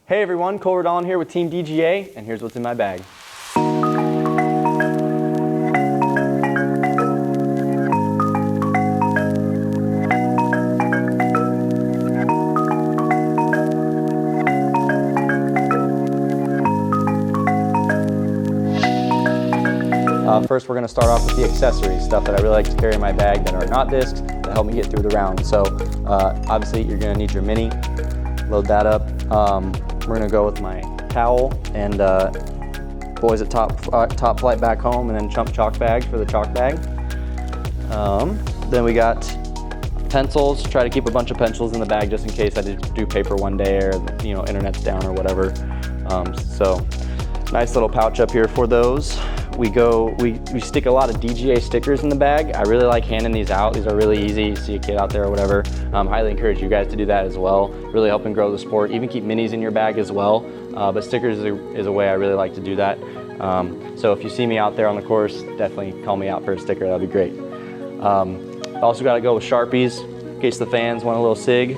Hey everyone, Cole Redalen here with Team DGA, and here's what's in my bag. First, we're going to start off with the accessories, stuff that I really like to carry in my bag that are not discs to help me get through the round. So obviously you're going to need your mini, load that up. We're going to go with my towel and boys at top flight back home, and then chump chalk bag for the chalk bag. Then we got pencils. Try to keep a bunch of pencils in the bag just in case I do paper one day or internet's down or whatever. So nice little pouch up here for those. We stick a lot of DGA stickers in the bag. I really like handing these out. These are really easy. You see a kid out there or whatever. Highly encourage you guys to do that as well. Really helping grow the sport. Even keep minis in your bag as well. But stickers is a way I really like to do that. So if you see me out there on the course, definitely call me out for a sticker. That'd be great. Also got to go with Sharpies in case the fans want a little sig.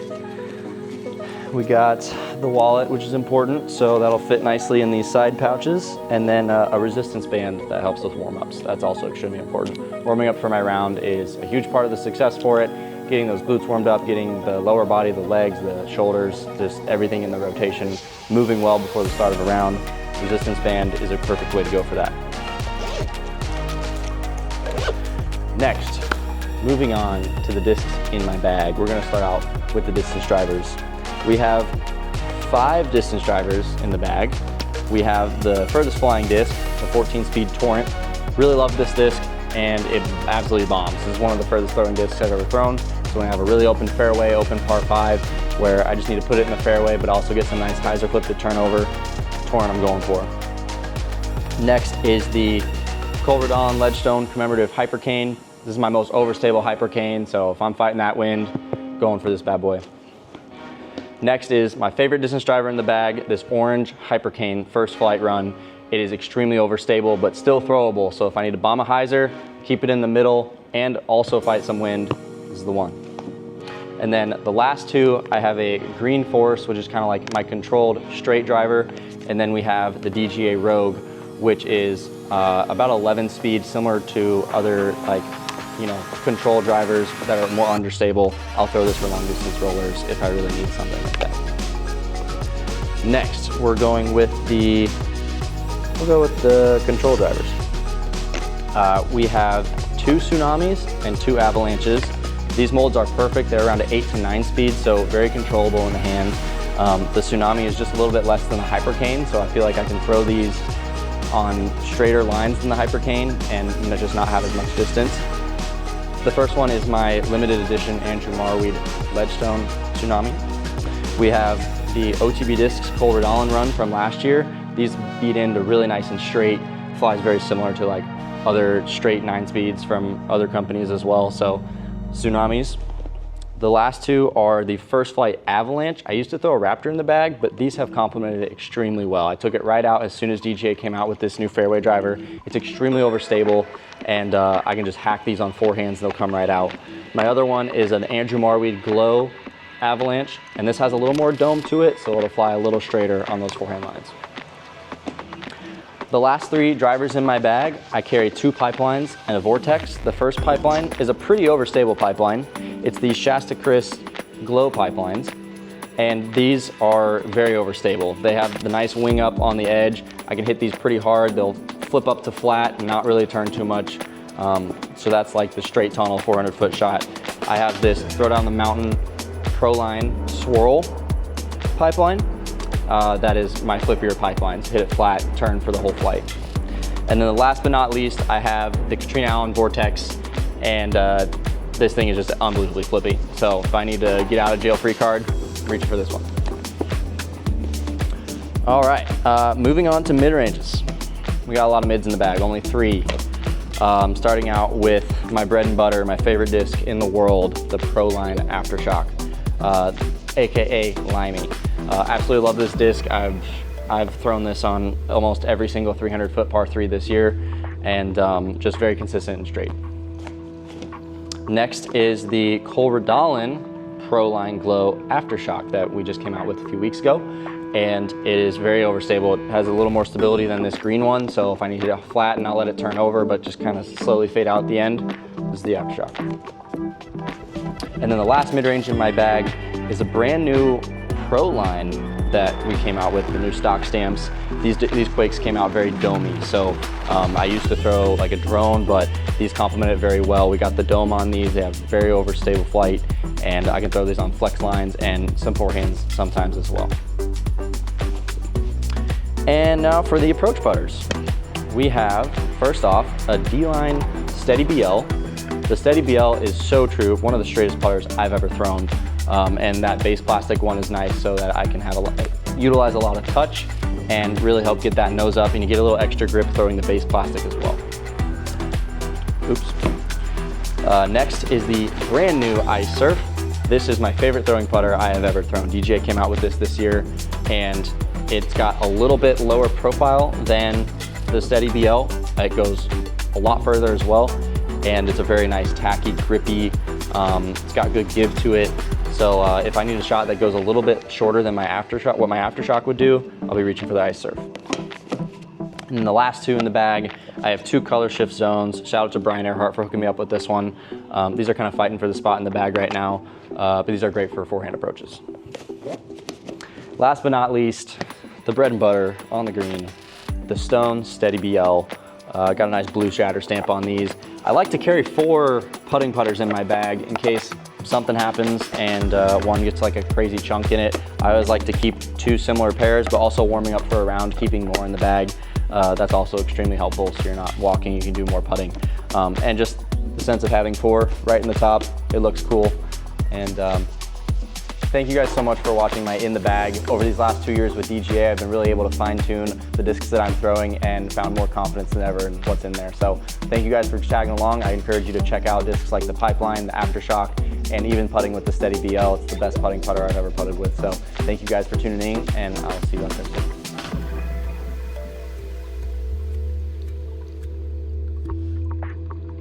We got the wallet, which is important, so that'll fit nicely in these side pouches, and then a resistance band that helps with warm-ups. That's also extremely important. Warming up for my round is a huge part of the success for it. Getting those glutes warmed up, getting the lower body, the legs, the shoulders, just everything in the rotation moving well before the start of a round. Resistance band is a perfect way to go for that. Next, moving on to the discs in my bag, we're going to start out with the distance drivers. We have 5 distance drivers in the bag. We have the furthest flying disc, the 14-speed Torrent. Really love this disc, and it absolutely bombs. This is one of the furthest throwing discs I've ever thrown. So when I have a really open fairway, open par 5, where I just need to put it in the fairway, but also get some nice hyzer clip to turn over, Torrent I'm going for. Next is the Cole Redalen Ledgestone commemorative Hypercane. This is my most overstable Hypercane, so if I'm fighting that wind, going for this bad boy. Next is my favorite distance driver in the bag, this orange Hypercane First Flight Run. It is extremely overstable, but still throwable. So if I need to bomb a hyzer, keep it in the middle, and also fight some wind, this is the one. And then the last 2, I have a green Force, which is kind of like my controlled straight driver. And then we have the DGA Rogue, which is about 11 speed, similar to other control drivers that are more understable. I'll throw this for long distance rollers if I really need something like that. Next, we'll go with the control drivers. We have 2 Tsunamis and 2 Avalanches. These molds are perfect. They're around 8 to 9 speed, so very controllable in the hand. The Tsunami is just a little bit less than the Hypercane, so I feel like I can throw these on straighter lines than the Hypercane and just not have as much distance. The first one is my limited edition Andrew Marweed Ledgestone Tsunami. We have the OTB discs Cole Redalen run from last year. These beat into really nice and straight. Flies very similar to like other straight 9 speeds from other companies as well. So Tsunamis. The last 2 are the FirstLight Avalanche. I used to throw a Raptor in the bag, but these have complemented it extremely well. I took it right out as soon as DGA came out with this new fairway driver. It's extremely overstable, and I can just hack these on forehands, they'll come right out. My other one is an Andrew Marweed Glow Avalanche, and this has a little more dome to it, so it'll fly a little straighter on those forehand lines. The last 3 drivers in my bag, I carry 2 pipelines and a Vortex. The first pipeline is a pretty overstable pipeline. It's the Shasta Chris Glow pipelines, and these are very overstable. They have the nice wing up on the edge. I can hit these pretty hard. They'll flip up to flat and not really turn too much. So that's like the straight tunnel 400-foot shot. I have this Throw Down the Mountain Proline Swirl pipeline. That is my flippier pipelines. Hit it flat, turn for the whole flight. And then the last but not least, I have the Katrina Allen Vortex, and this thing is just unbelievably flippy. So if I need to get out of jail free card, reach for this one. All right, moving on to mid-ranges. We got a lot of mids in the bag, only 3. Starting out with my bread and butter, my favorite disc in the world, the Proline Aftershock, AKA Limey. Absolutely love this disc. I've thrown this on almost every single 300-foot par 3 this year, and just very consistent and straight. Next is the Cole Redalen Proline Glow Aftershock that we just came out with a few weeks ago. and it is very overstable. It has a little more stability than this green one, so if I need to flat and not let it turn over, but just kind of slowly fade out at the end, this is the Aftershock. And then the last mid-range in my bag is a brand new Pro line that we came out with, the new stock stamps. These Quakes came out very domey, so I used to throw like a drone, but these complement it very well. We got the dome on these, they have very overstable flight, and I can throw these on flex lines and some forehands sometimes as well. And now for the approach putters. We have, first off, a D-Line Steady BL. The Steady BL is so true, one of the straightest putters I've ever thrown. And that base plastic one is nice so that I can have utilize a lot of touch and really help get that nose up, and you get a little extra grip throwing the base plastic as well. Oops. Next is the brand new Ice Surf. This is my favorite throwing putter I have ever thrown. DGA came out with this year, and it's got a little bit lower profile than the Steady BL. It goes a lot further as well, and it's a very nice tacky, grippy, it's got good give to it. So if I need a shot that goes a little bit shorter than my Aftershock, what my Aftershock would do, I'll be reaching for the Ice Surf. And then the last two in the bag, I have two color shift zones. Shout out to Brian Earhart for hooking me up with this one. These are kind of fighting for the spot in the bag right now, but these are great for forehand approaches. Last but not least, the bread and butter on the green, the Stone Steady BL. Got a nice blue shatter stamp on these. I like to carry 4 putting putters in my bag in case something happens and one gets like a crazy chunk in it. I always like to keep 2 similar pairs, but also warming up for a round, keeping more in the bag. That's also extremely helpful, so you're not walking, you can do more putting. And just the sense of having 4 right in the top, it looks cool. And thank you guys so much for watching my In the Bag. Over these last 2 years with DGA, I've been really able to fine tune the discs that I'm throwing and found more confidence than ever in what's in there. So thank you guys for tagging along. I encourage you to check out discs like the Pipeline, the Aftershock, and even putting with the Steady BL. It's the best putting putter I've ever putted with. So thank you guys for tuning in, and I'll see you on Thursday.